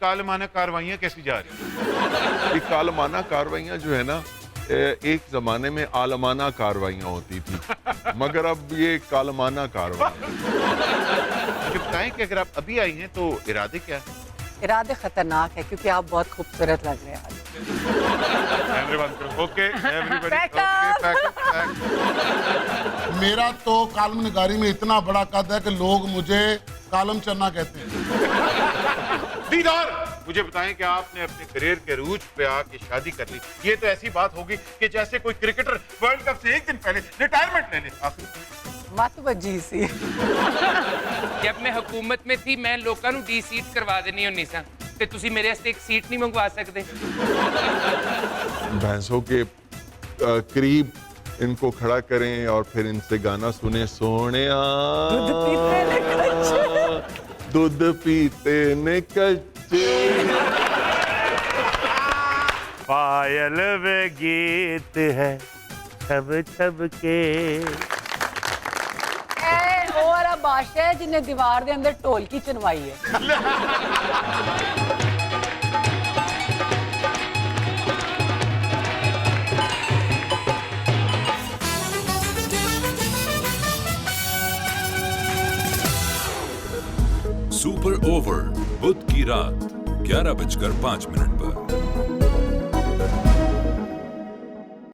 कालमाना कार्रवाइयाँ कैसी जा रही हैं? ये कालमाना कार्रवाइयाँ जो है ना, एक जमाने में आलमाना कार्रवाइयाँ होती थी, मगर अब ये कालमाना कार्रवाई। मुझे बताएं कि अगर आप अभी आई हैं तो इरादे क्या है? इरादे खतरनाक है क्योंकि आप बहुत खूबसूरत लग रहे हैं आज। कैमरे बंद करो। Okay everybody, Back okay up. Back. मेरा तो कालम निगारी में इतना बड़ा कद है कि लोग मुझे कालम चन्ना कहते हैं। दीदार, मुझे बताएं कि आपने अपने करियर के रूज पे आके शादी कर ली। ये तो ऐसी बात होगी कि जैसे कोई क्रिकेटर वर्ल्ड कप से एक दिन पहले रिटायरमेंट ले ले। आखिर मत वजी सी। जब मैं हुकूमत में थी मैं लोगों ਨੂੰ डी सीट करवा देनी होनी सा ते तुसी मेरे वास्ते एक सीट नहीं मंगवा सकते? भैंसों के करीब इनको खड़ा करें और फिर इनसे गाना सुने, सोनिया दूध पीते ने कच्चे। पायल वे गीत है छब छब के। और अब बादशाह है जिन्हें दीवार के अंदर ढोलकी चनवाई है। सुपर ओवर बुध की रात 11:05